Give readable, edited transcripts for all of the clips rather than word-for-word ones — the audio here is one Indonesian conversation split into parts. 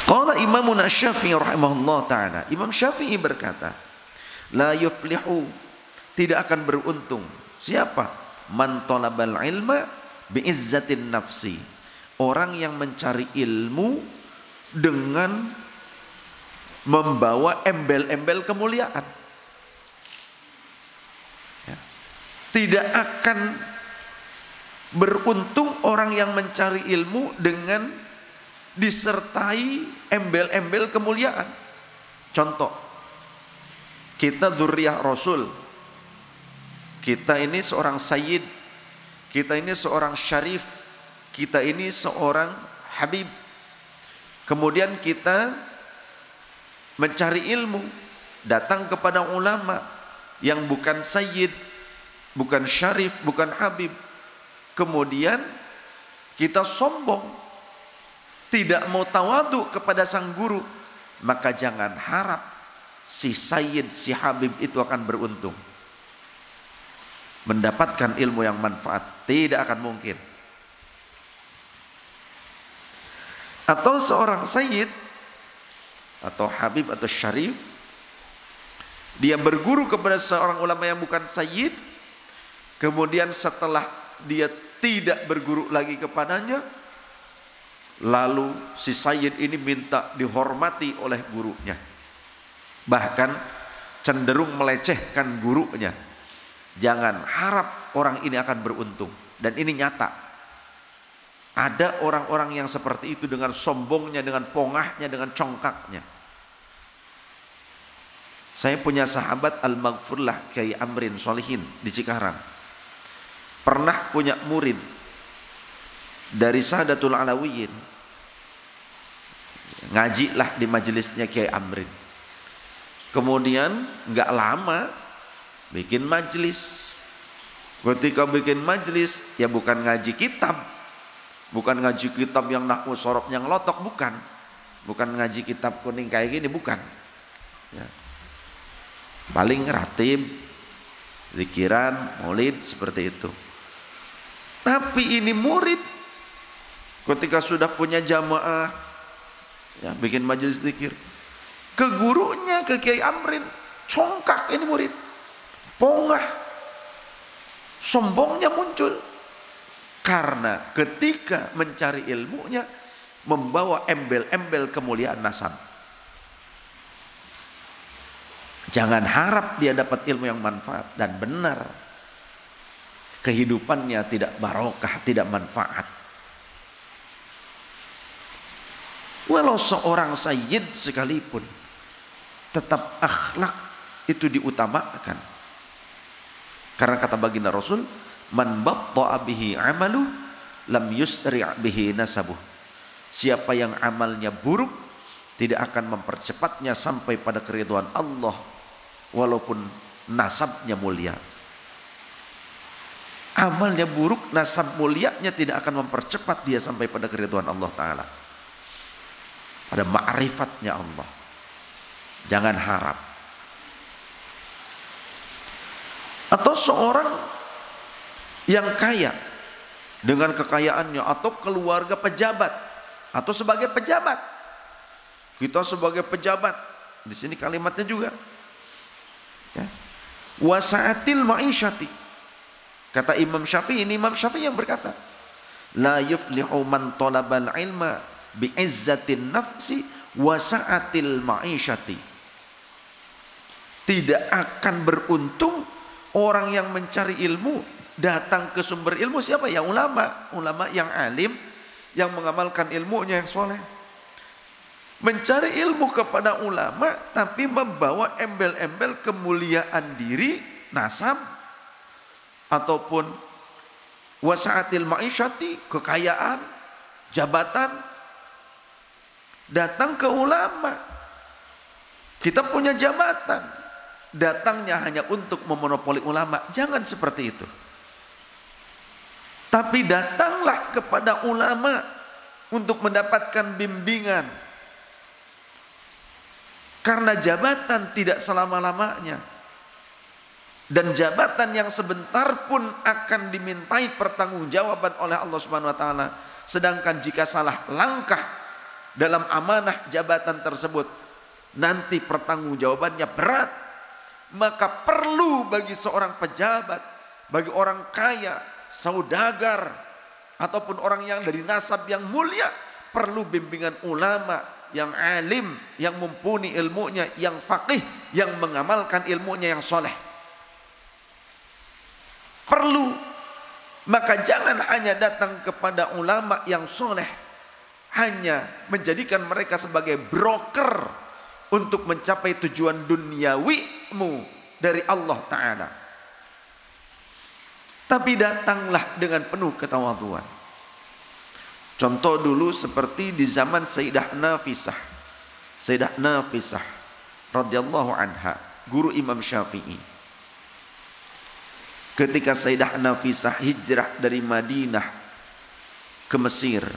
Qala Imamuna Syafi'i rahimahullah ta'ala, Imam Syafi'i berkata, la yuflihu, tidak akan beruntung. Siapa? Man talabal ilma bi'izzatin nafsi, orang yang mencari ilmu dengan membawa embel-embel kemuliaan. Ya. Tidak akan beruntung orang yang mencari ilmu dengan disertai embel-embel kemuliaan. Contoh, kita dzurriyyah Rasul, kita ini seorang sayyid, kita ini seorang syarif, kita ini seorang habib. Kemudian kita mencari ilmu, datang kepada ulama yang bukan sayyid, bukan syarif, bukan habib. Kemudian kita sombong, tidak mau tawadu kepada sang guru, maka jangan harap si sayyid, si habib itu akan beruntung mendapatkan ilmu yang manfaat. Tidak akan mungkin. Atau seorang sayyid atau habib atau syarif, dia berguru kepada seorang ulama yang bukan sayyid, kemudian setelah dia tidak berguru lagi kepadanya, lalu si sayyid ini minta dihormati oleh gurunya, bahkan cenderung melecehkan gurunya. Jangan harap orang ini akan beruntung. Dan ini nyata. Ada orang-orang yang seperti itu dengan sombongnya, dengan pongahnya, dengan congkaknya. Saya punya sahabat Al-Maghfurlah Kiai Amrin Solihin di Cikarang. Pernah punya murid dari Sadatul Alawiyin. Ngajilah di majelisnya Kiai Amrin. Kemudian nggak lama bikin majelis. Ketika bikin majelis, ya bukan ngaji kitab, bukan ngaji kitab yang nahwu sorob yang lotok, bukan ngaji kitab kuning kayak gini, bukan ya. Paling ratib, zikiran, maulid, seperti itu. Tapi ini murid ketika sudah punya jamaah, ya bikin majelis zikir, ke gurunya, ke Kiai Amrin, congkak ini murid, pongah, sombongnya muncul. Karena ketika mencari ilmunya membawa embel-embel kemuliaan nasab. Jangan harap dia dapat ilmu yang manfaat dan benar. Kehidupannya tidak barokah, tidak manfaat. Walau seorang sayyid sekalipun, tetap akhlak itu diutamakan. Karena kata baginda Rasul, man batta'a bihi 'amalu lam yusri' bihi nasabuh. Siapa yang amalnya buruk tidak akan mempercepatnya sampai pada keridhaan Allah walaupun nasabnya mulia. Amalnya buruk, nasab mulianya tidak akan mempercepat dia sampai pada keridhaan Allah Ta'ala, pada ma'rifatnya Allah. Jangan harap. Atau seorang yang kaya dengan kekayaannya, atau keluarga pejabat, atau sebagai pejabat. Kita sebagai pejabat, di sini kalimatnya juga ya. Wasa'atil ma'isyati. Kata Imam Syafi'i, ini Imam Syafi'i yang berkata, la yuflihu man talabal ilma bi'izzatin nafsi wasa'atil ma'isyati. Tidak akan beruntung orang yang mencari ilmu, datang ke sumber ilmu. Siapa? Yang ulama yang alim, yang mengamalkan ilmunya yang soleh. Mencari ilmu kepada ulama tapi membawa embel-embel kemuliaan diri, nasab, ataupun wasa'atil ma'isyati, kekayaan, jabatan. Datang ke ulama, kita punya jabatan, datangnya hanya untuk memonopoli ulama. Jangan seperti itu. Tapi datanglah kepada ulama untuk mendapatkan bimbingan. Karena jabatan tidak selama-lamanya. Dan jabatan yang sebentar pun akan dimintai pertanggungjawaban oleh Allah Subhanahu wa taala. Sedangkan jika salah langkah dalam amanah jabatan tersebut, nanti pertanggungjawabannya berat. Maka perlu bagi seorang pejabat, bagi orang kaya, saudagar, ataupun orang yang dari nasab yang mulia, perlu bimbingan ulama yang alim, yang mumpuni ilmunya, yang faqih, yang mengamalkan ilmunya yang soleh. Perlu. Maka jangan hanya datang kepada ulama yang soleh, hanya menjadikan mereka sebagai broker untuk mencapai tujuan duniawimu dari Allah Ta'ala. Tapi datanglah dengan penuh ketawadhuan. Contoh dulu seperti di zaman Sayyidah Nafisah. Sayyidah Nafisah radhiyallahu anha, guru Imam Syafi'i. Ketika Sayyidah Nafisah hijrah dari Madinah ke Mesir,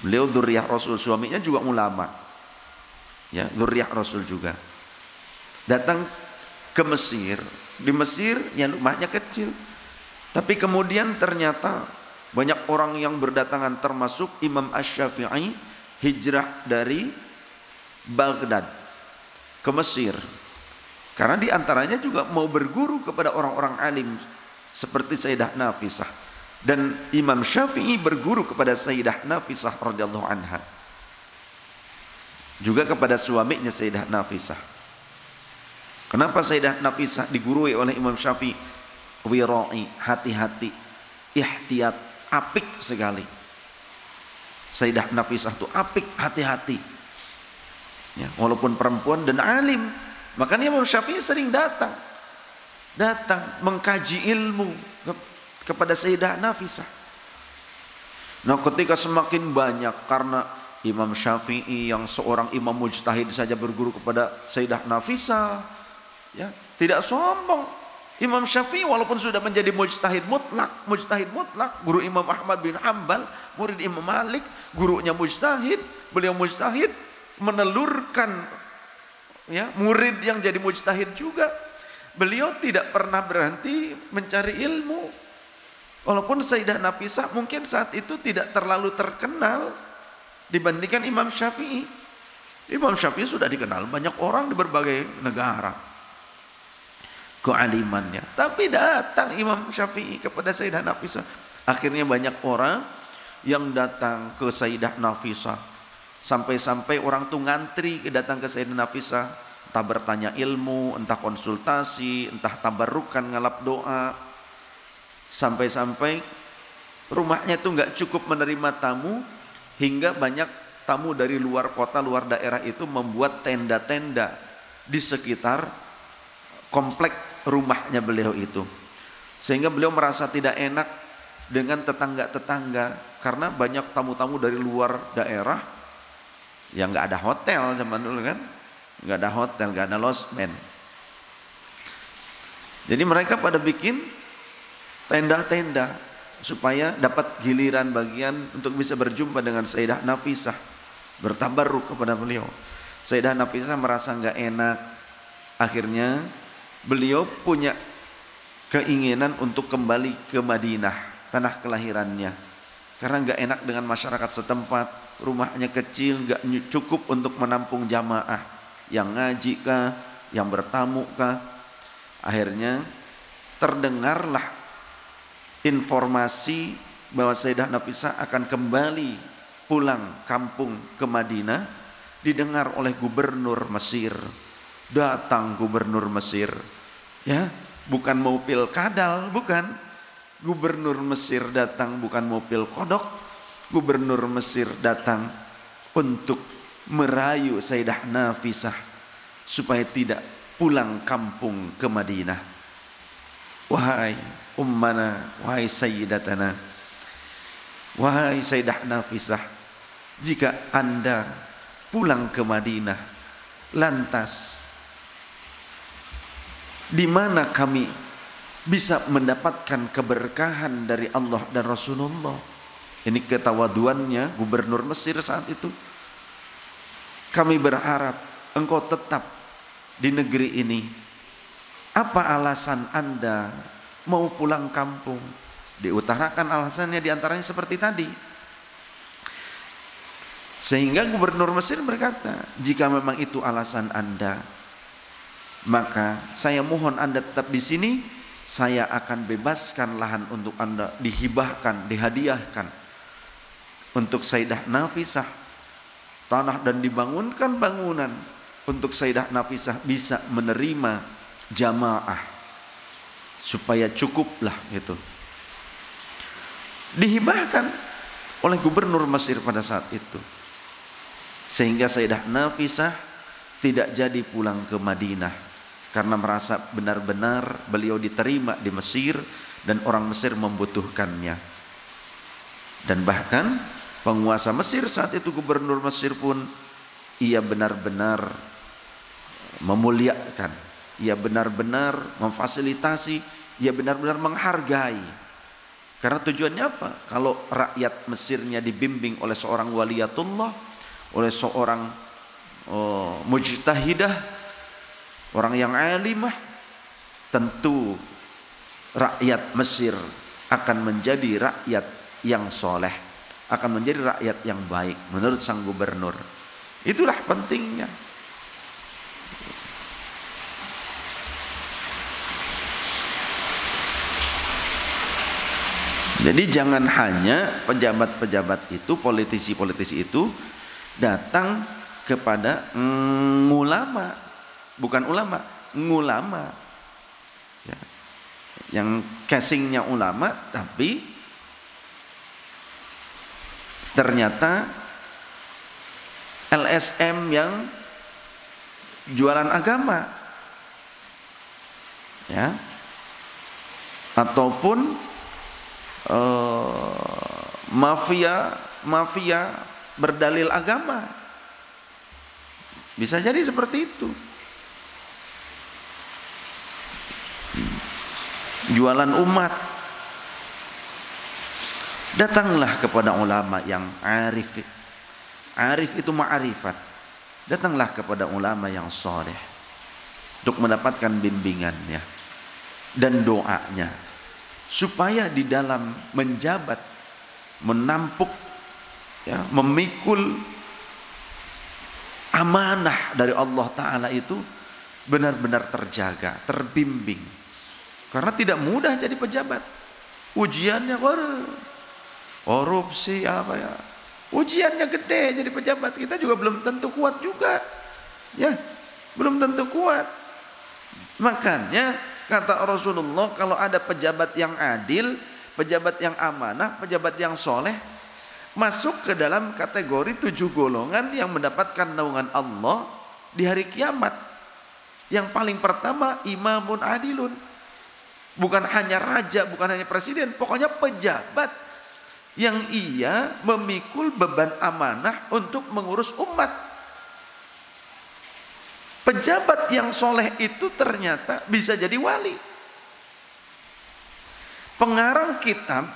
beliau dzurriyyah Rasul, suaminya juga ulama. Ya, dzurriyyah Rasul juga. Datang ke Mesir. Di Mesir yang rumahnya kecil. Tapi kemudian ternyata banyak orang yang berdatangan, termasuk Imam Asy-Syafi'i hijrah dari Baghdad ke Mesir. Karena di antaranya juga mau berguru kepada orang-orang alim seperti Sayyidah Nafisah. Dan Imam Syafi'i berguru kepada Sayyidah Nafisah radhiyallahu anha. Juga kepada suaminya Sayyidah Nafisah. Kenapa Sayyidah Nafisah digurui oleh Imam Syafi'i? Wira'i, hati-hati, ihtiyat, apik sekali. Sayyidah Nafisah itu apik, hati-hati. Ya, walaupun perempuan dan alim, makanya Imam Syafi'i sering datang mengkaji ilmu kepada Sayyidah Nafisah. Nah, ketika semakin banyak, karena Imam Syafi'i yang seorang imam mujtahid saja berguru kepada Sayyidah Nafisah, ya, tidak sombong. Imam Syafi'i walaupun sudah menjadi mujtahid mutlak, guru Imam Ahmad bin Hanbal, murid Imam Malik, gurunya mujtahid, beliau mujtahid, menelurkan ya murid yang jadi mujtahid juga. Beliau tidak pernah berhenti mencari ilmu. Walaupun Sayyidah Nafisah mungkin saat itu tidak terlalu terkenal dibandingkan Imam Syafi'i. Imam Syafi'i sudah dikenal banyak orang di berbagai negara kealimannya. Tapi datang Imam Syafi'i kepada Sayyidah Nafisah. Akhirnya banyak orang yang datang ke Sayyidah Nafisah. Sampai-sampai orang tuh ngantri datang ke Sayyidah Nafisah. Entah bertanya ilmu, entah konsultasi, entah tabarrukan, ngalap doa. Sampai-sampai rumahnya tuh nggak cukup menerima tamu. Hingga banyak tamu dari luar kota, luar daerah itu membuat tenda-tenda di sekitar komplek rumahnya beliau itu. Sehingga beliau merasa tidak enak dengan tetangga-tetangga. Karena banyak tamu-tamu dari luar daerah yang nggak ada hotel zaman dulu kan. Nggak ada hotel, nggak ada losmen. Jadi mereka pada bikin tenda-tenda supaya dapat giliran bagian untuk bisa berjumpa dengan Sayyidah Nafisah, bertabarruk kepada beliau. Sayyidah Nafisah merasa nggak enak. Akhirnya beliau punya keinginan untuk kembali ke Madinah, tanah kelahirannya. Karena nggak enak dengan masyarakat setempat, rumahnya kecil, nggak cukup untuk menampung jamaah yang ngaji kah, yang bertamu kah. Akhirnya terdengarlah informasi bahwa Sayyidah Nafisah akan kembali pulang kampung ke Madinah. Didengar oleh gubernur Mesir. Datang gubernur Mesir, ya, bukan mau pilkadal, bukan. Gubernur Mesir datang bukan mau pilkodok. Gubernur Mesir datang untuk merayu Sayyidah Nafisah supaya tidak pulang kampung ke Madinah. Wahai ummana, wahai sayyidatana, wahai Sayyidah Nafisah, jika Anda pulang ke Madinah, lantas di mana kami bisa mendapatkan keberkahan dari Allah dan Rasulullah? Ini ketawaduannya gubernur Mesir saat itu. Kami berharap engkau tetap di negeri ini. Apa alasan Anda mau pulang kampung? Diutarakan alasannya diantaranya seperti tadi. Sehingga gubernur Mesir berkata, jika memang itu alasan Anda, maka saya mohon Anda tetap di sini. Saya akan bebaskan lahan untuk Anda, dihibahkan, dihadiahkan untuk Sayyidah Nafisah tanah, dan dibangunkan bangunan untuk Sayyidah Nafisah bisa menerima jamaah supaya cukuplah gitu. Dihibahkan oleh gubernur Mesir pada saat itu, sehingga Sayyidah Nafisah tidak jadi pulang ke Madinah karena merasa benar-benar beliau diterima di Mesir dan orang Mesir membutuhkannya. Dan bahkan penguasa Mesir saat itu, gubernur Mesir pun, ia benar-benar memuliakan, ia benar-benar memfasilitasi, ia benar-benar menghargai. Karena tujuannya apa? Kalau rakyat Mesirnya dibimbing oleh seorang waliyatullah, oleh seorang mujtahidah, orang yang alimah, tentu rakyat Mesir akan menjadi rakyat yang soleh, akan menjadi rakyat yang baik menurut sang gubernur. Itulah pentingnya. Jadi jangan hanya pejabat-pejabat itu, politisi-politisi itu datang kepada ulama, bukan ulama, ngulama ya, yang casingnya ulama, tapi ternyata LSM yang jualan agama ya, ataupun mafia berdalil agama. Bisa jadi seperti itu. Jualan umat. Datanglah kepada ulama yang arif. Arif itu ma'rifat. Datanglah kepada ulama yang soleh untuk mendapatkan bimbingannya dan doanya, supaya di dalam menjabat, menampuk ya, memikul amanah dari Allah Ta'ala itu benar-benar terjaga, terbimbing. Karena tidak mudah jadi pejabat. Ujiannya korupsi apa ya, ujiannya gede jadi pejabat. Kita juga belum tentu kuat juga ya, belum tentu kuat. Makanya kata Rasulullah, kalau ada pejabat yang adil, pejabat yang amanah, pejabat yang soleh, masuk ke dalam kategori 7 golongan yang mendapatkan naungan Allah di hari kiamat. Yang paling pertama, imamun adilun. Bukan hanya raja, bukan hanya presiden, pokoknya pejabat yang ia memikul beban amanah untuk mengurus umat. Pejabat yang soleh itu ternyata bisa jadi wali. Pengarang kitab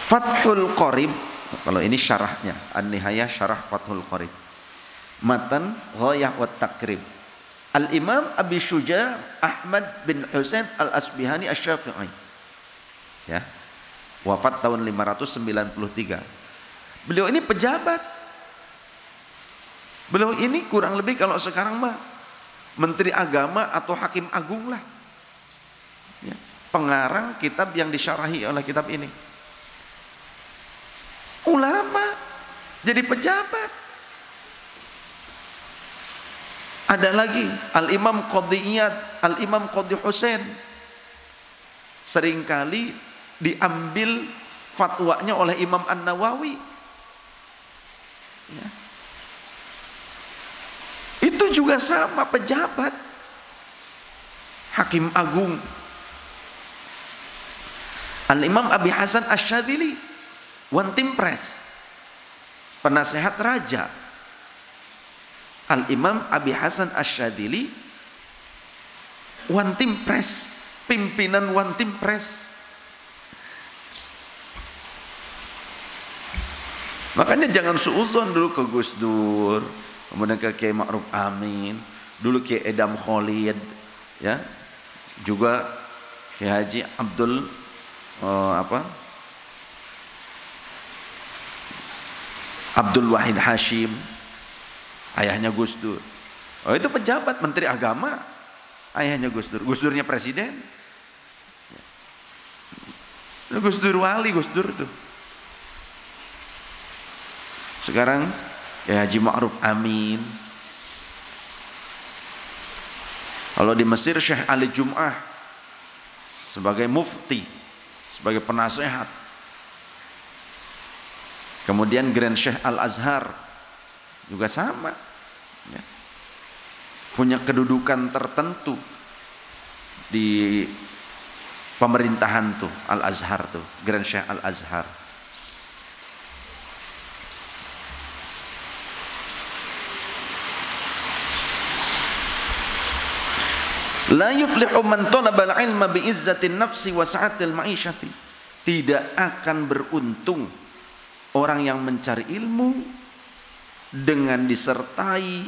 Fathul Qorib, kalau ini syarahnya, An-Nihayah syarah Fathul Qorib, matan Ghayah wa Takrib, Al-Imam Abi Syuja Ahmad bin Husain Al-Asbihani Asy-Syafi'i ya, wafat tahun 593. Beliau ini pejabat. Beliau ini kurang lebih kalau sekarang mah menteri agama atau hakim agung lah ya, pengarang kitab yang disyarahi oleh kitab ini. Ulama jadi pejabat. Ada lagi Al-Imam Qadhi Iyad, Al-Imam Qadhi Husain, seringkali diambil fatwanya oleh Imam An-Nawawi ya. Itu juga sama pejabat, hakim agung. Al-Imam Abi Hasan Asy-Syadzili, One Team Press, penasehat raja. Al-Imam Abi Hasan Asy-Syadzili, One Team Press, pimpinan One Team Press. Makanya jangan suudzon dulu ke Gus Dur, kemudian ke Kiai Ma'ruf Amin, dulu Kiai Edam Khalid, ya, juga Kiai Haji Abdul Abdul Wahid Hashim, ayahnya Gus Dur. Oh, itu pejabat menteri agama, ayahnya Gus Dur. Gus Durnya presiden. Gus Dur wali, Gus Dur tuh. Sekarang ya Haji Ma'ruf Amin. Kalau di Mesir Syekh Ali Jum'ah sebagai mufti, sebagai penasehat. Kemudian Grand Syekh Al-Azhar juga sama ya. Punya kedudukan tertentu di pemerintahan tuh, Al-Azhar tuh, Grand Syekh Al-Azhar. La yuflihu man talabal ilma bi izzatin nafsi wa sa'atil ma'isyati. Tidak akan beruntung orang yang mencari ilmu dengan disertai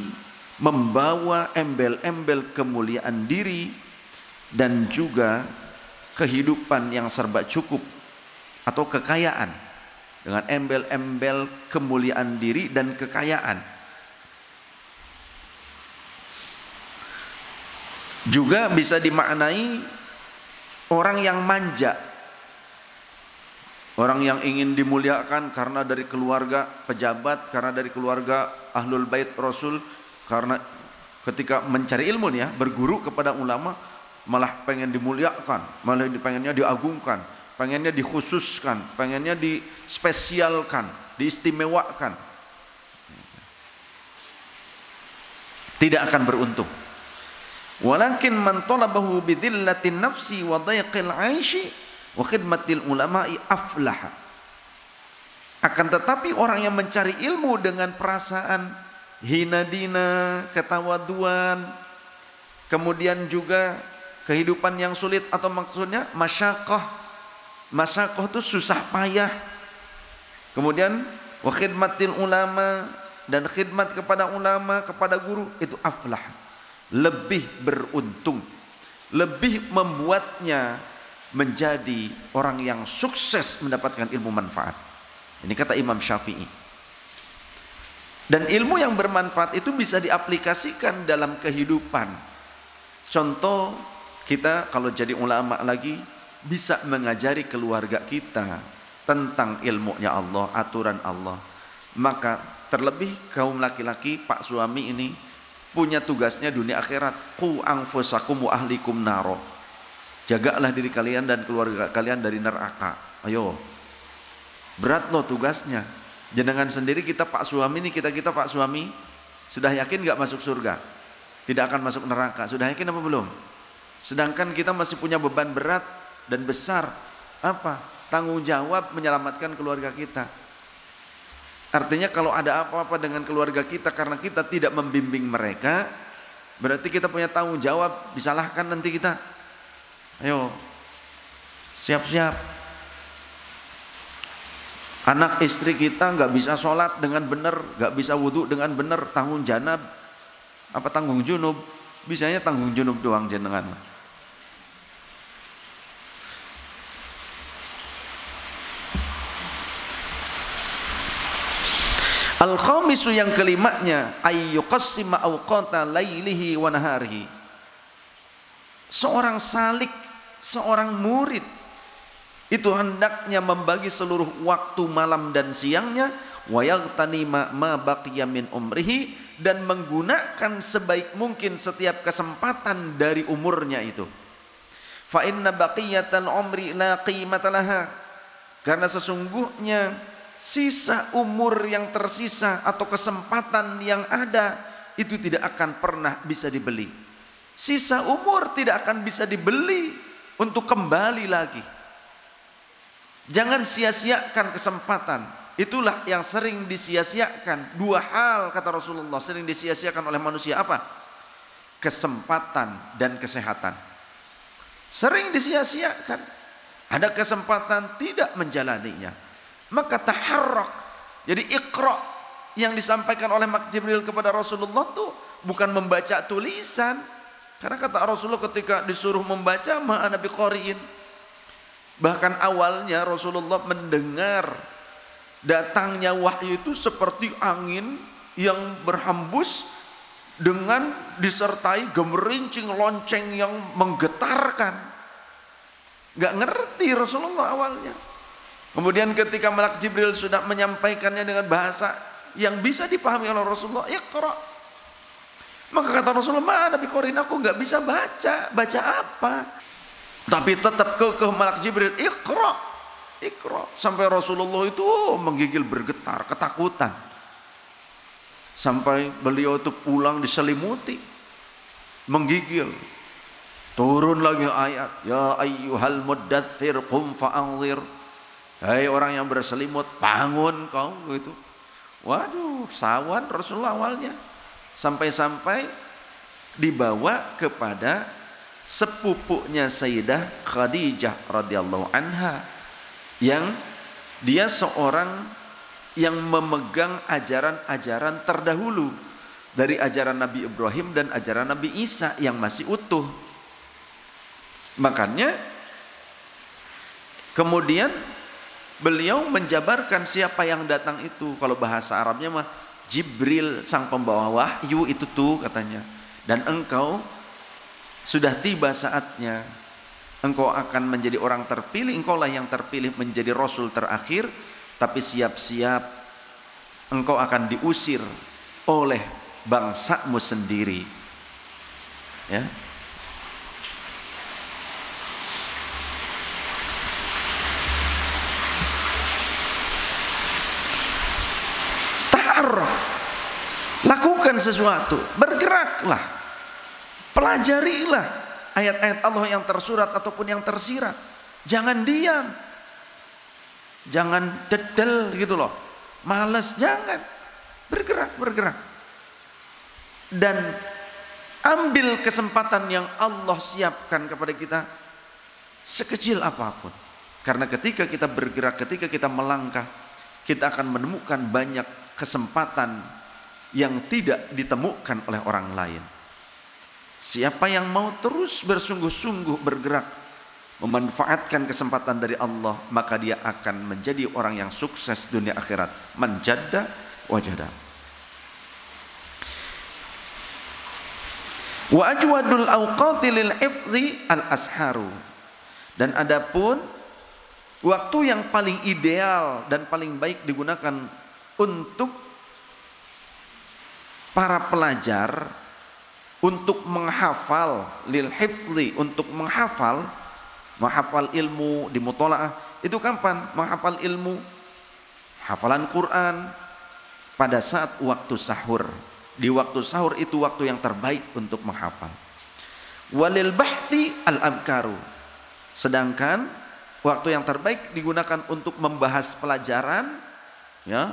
membawa embel-embel kemuliaan diri dan juga kehidupan yang serba cukup atau kekayaan, dengan embel-embel kemuliaan diri dan kekayaan. Juga bisa dimaknai orang yang manja, orang yang ingin dimuliakan karena dari keluarga pejabat, karena dari keluarga Ahlul Bait Rasul, karena ketika mencari ilmu ya, berguru kepada ulama malah pengen dimuliakan, malah pengennya diagungkan, pengennya dikhususkan, pengennya dispesialkan, diistimewakan. Tidak akan beruntung. Walakin man talabahu bidzillatin nafsi wa dhayqil 'aishi wa khidmatil ulama'i aflaha. Akan tetapi orang yang mencari ilmu dengan perasaan hina dina, ketawaduan, kemudian juga kehidupan yang sulit, atau maksudnya masyaqqah. Masyaqqah itu susah payah. Kemudian wa khidmatil ulama, dan khidmat kepada ulama, kepada guru, itu aflah, lebih beruntung, lebih membuatnya menjadi orang yang sukses mendapatkan ilmu manfaat. Ini kata Imam Syafi'i. Dan ilmu yang bermanfaat itu bisa diaplikasikan dalam kehidupan. Contoh, kita kalau jadi ulama lagi bisa mengajari keluarga kita tentang ilmunya Allah, aturan Allah. Maka terlebih kaum laki-laki, pak suami ini punya tugasnya dunia akhirat. Qu anfusakum wa ahlikum naro. Jagalah diri kalian dan keluarga kalian dari neraka. Ayo. Berat loh tugasnya. Jenengan sendiri, kita pak suami nih, kita pak suami sudah yakin gak masuk surga? Tidak akan masuk neraka. Sudah yakin apa belum? Sedangkan kita masih punya beban berat dan besar. Apa? Tanggung jawab menyelamatkan keluarga kita. Artinya kalau ada apa-apa dengan keluarga kita karena kita tidak membimbing mereka, berarti kita punya tanggung jawab, disalahkan nanti kita. Ayo, siap-siap. Anak istri kita nggak bisa sholat dengan benar, nggak bisa wudhu dengan benar, tanggung janab, apa tanggung junub, bisanya tanggung junub doang jenengan. Al-khamisu, yang kelimanya, ayyuqassima awqata lailihi wa naharihi. Seorang salik, seorang murid itu hendaknya membagi seluruh waktu malam dan siangnya, wa yaghtanima ma baqiya min umrihi, dan menggunakan sebaik mungkin setiap kesempatan dari umurnya itu. Fa inna baqiyatal umri la qimata laha, karena sesungguhnya sisa umur yang tersisa atau kesempatan yang ada itu tidak akan pernah bisa dibeli. Sisa umur tidak akan bisa dibeli untuk kembali lagi. Jangan sia-siakan kesempatan. Itulah yang sering disia-siakan. Dua hal kata Rasulullah sering disia-siakan oleh manusia, apa? Kesempatan dan kesehatan. Sering disia-siakan. Ada kesempatan tidak menjalaninya. Maka taharrak. Jadi iqra yang disampaikan oleh Jibril kepada Rasulullah itu bukan membaca tulisan. Karena kata Rasulullah ketika disuruh membaca, ma ana biqari'in, Bahkan awalnya Rasulullah mendengar datangnya wahyu itu seperti angin yang berhembus dengan disertai gemerincing lonceng yang menggetarkan. Gak ngerti Rasulullah awalnya. Kemudian ketika Malak Jibril sudah menyampaikannya dengan bahasa yang bisa dipahami oleh Rasulullah, Iqra. Maka kata Rasulullah, mana biqorin, aku gak bisa baca. Baca apa? Tapi tetap ke Malak Jibril, Iqra. Iqra. Sampai Rasulullah itu menggigil bergetar, ketakutan. Sampai beliau itu pulang diselimuti, menggigil. Turun lagi ayat, ya ayyuhal muddathir qum fa'anzir. Hai orang yang berselimut, bangun kau gitu. Waduh, sawan Rasulullah awalnya. Sampai-sampai dibawa kepada sepupunya Sayyidah Khadijah radhiyallahu anha, yang dia seorang yang memegang ajaran-ajaran terdahulu dari ajaran Nabi Ibrahim dan ajaran Nabi Isa yang masih utuh. Makanya kemudian beliau menjabarkan siapa yang datang itu. Kalau bahasa Arabnya mah Jibril, sang pembawa wahyu itu tuh katanya. Dan engkau sudah tiba saatnya, engkau akan menjadi orang terpilih, engkaulah yang terpilih menjadi Rasul terakhir. Tapi siap-siap engkau akan diusir oleh bangsamu sendiri. Ya. Ta'arraf. Lakukan sesuatu, bergeraklah. Pelajarilah ayat-ayat Allah yang tersurat ataupun yang tersirat. Jangan diam. Jangan dedel gitu loh, malas, jangan, bergerak. Dan ambil kesempatan yang Allah siapkan kepada kita sekecil apapun. Karena ketika kita bergerak, ketika kita melangkah, kita akan menemukan banyak kesempatan yang tidak ditemukan oleh orang lain. Siapa yang mau terus bersungguh-sungguh bergerak, memanfaatkan kesempatan dari Allah, maka dia akan menjadi orang yang sukses dunia akhirat. Man jadda wajada. Wa ajwadul awqati lil hifzi al asharu. Dan adapun waktu yang paling ideal dan paling baik digunakan untuk para pelajar untuk menghafal, lil hifzi, untuk menghafal ilmu di mutolaah itu kapan? Menghafal ilmu, hafalan Quran pada saat waktu sahur. Di waktu sahur itu waktu yang terbaik untuk menghafal. Walil bahthi al-abkaru. Sedangkan waktu yang terbaik digunakan untuk membahas pelajaran, ya.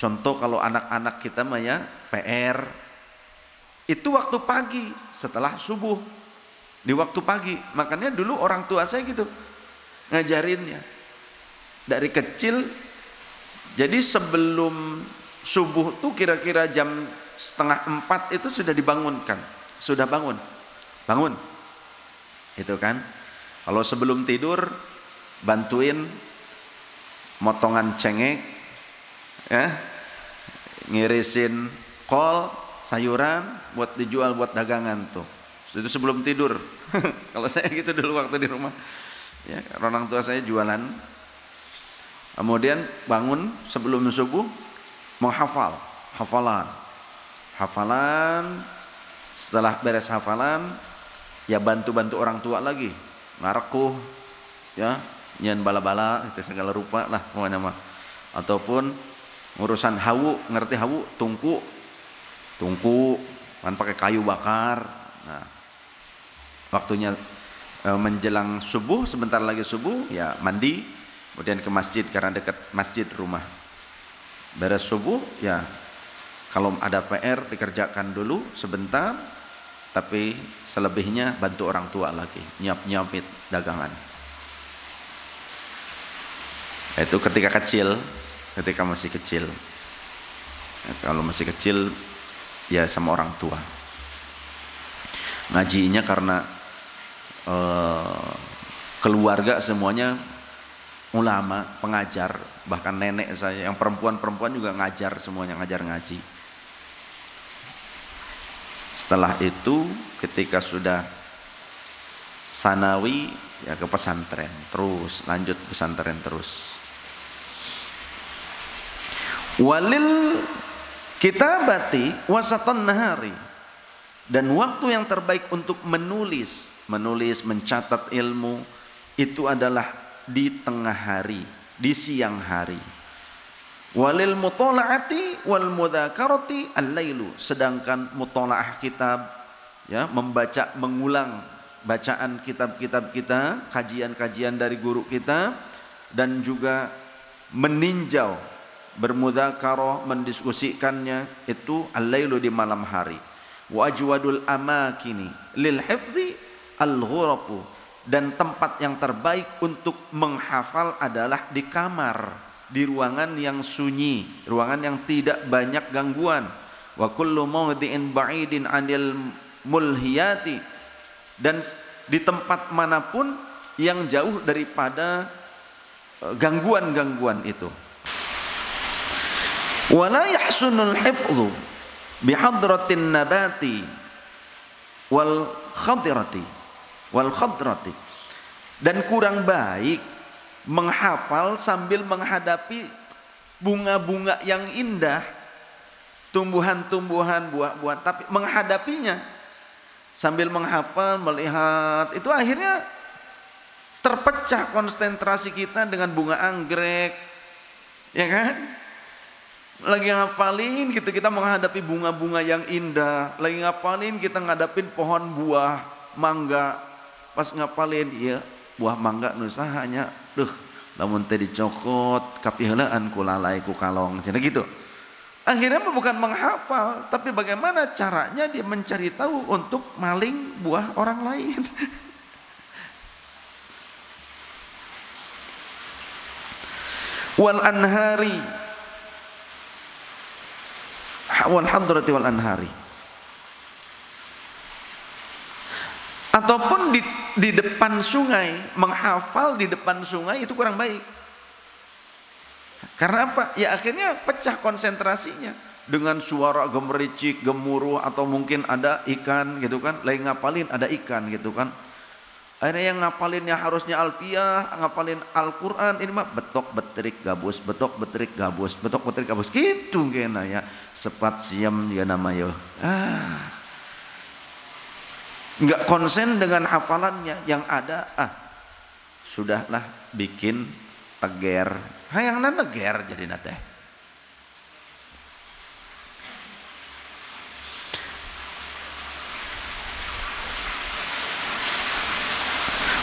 Contoh kalau anak-anak kita mah ya PR, itu waktu pagi setelah subuh. Di waktu pagi, makanya dulu orang tua saya gitu ngajarinnya dari kecil. Jadi sebelum subuh tuh kira-kira jam 3:30 itu sudah dibangunkan, sudah bangun itu kan. Kalau sebelum tidur bantuin motongan cengek, ya, ngirisin kol, sayuran buat dijual buat dagangan tuh. Itu sebelum tidur. Kalau saya gitu dulu waktu di rumah, ya, orang tua saya jualan. Kemudian bangun sebelum subuh menghafal, hafalan. Setelah beres hafalan, ya bantu orang tua lagi, ngarekuh, ya, nyen bala-bala itu segala rupa lah pokoknya mah. Ataupun urusan hawu, ngerti hawu, tungku kan pakai kayu bakar. Nah, waktunya menjelang subuh, sebentar lagi subuh, ya mandi, kemudian ke masjid karena dekat masjid rumah. Beres subuh, ya kalau ada PR dikerjakan dulu sebentar, tapi selebihnya bantu orang tua lagi, nyapit dagangan. Itu ketika kecil, ketika masih kecil. Kalau masih kecil, ya sama orang tua. Ngajinya karena keluarga semuanya ulama, pengajar, bahkan nenek saya yang perempuan juga ngajar, semuanya ngajar ngaji. Setelah itu ketika sudah sanawi ya ke pesantren, terus lanjut pesantren terus. Walil kitabati wasatan nahari, dan waktu yang terbaik untuk menulis, mencatat ilmu itu adalah di tengah hari, di siang hari. Walil mutola'ati wal mudzakarati al-lailu, sedangkan mutola'ah kitab ya, membaca mengulang bacaan kitab-kitab kita, kajian-kajian dari guru kita, dan juga meninjau bermudzakarah, mendiskusikannya itu al-lailu, di malam hari. Wa ajwadul amakini lil hifzi al-ghuraqu, dan tempat yang terbaik untuk menghafal adalah di kamar, di ruangan yang sunyi, ruangan yang tidak banyak gangguan. Wa kullu mawdi'in ba'idin 'anil mulhiyati, dan di tempat manapun yang jauh daripada gangguan-gangguan itu. Wa la yahsunul hifdhu bihadratin nabati wal khadrati, dan kurang baik menghafal sambil menghadapi bunga-bunga yang indah, tumbuhan-tumbuhan, buah-buah, tapi menghadapinya sambil menghafal, melihat, itu akhirnya terpecah konsentrasi kita dengan bunga anggrek, ya kan? Lagi ngapalin gitu, kita menghadapi bunga-bunga yang indah, lagi ngapalin kita ngadapin pohon buah mangga, pas ngapalin ya buah mangga nusahanya lamun teh dicokot kapiheulaan ku lalai ku kalong, jadi gitu. Akhirnya bukan menghafal, tapi bagaimana caranya dia mencari tahu untuk maling buah orang lain. Wal anhari wal hadrati wal anhari, ataupun di depan sungai, menghafal di depan sungai itu kurang baik. Karena apa? Ya akhirnya pecah konsentrasinya dengan suara gemericik, gemuruh, atau mungkin ada ikan gitu kan, lagi ngapalin ada ikan gitu kan. Akhirnya yang ngapalinnya harusnya alfiyah, ngapalin Al-Quran, ini mah betok betrik gabus, betok betrik gabus, betok betrik gabus, gitu kena ya, sepat siam dia namanya. Nggak konsen dengan hafalannya, yang ada sudahlah bikin teger, hayangna neger jadi nate.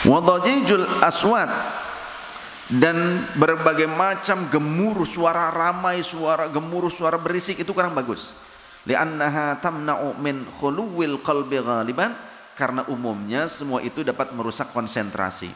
Wadajijul aswat, dan berbagai macam gemuruh, suara ramai, suara gemuruh, suara berisik itu kurang bagus. Li'annaha tamna'u min khuluwil qalbi ghaliban, karena umumnya semua itu dapat merusak konsentrasi.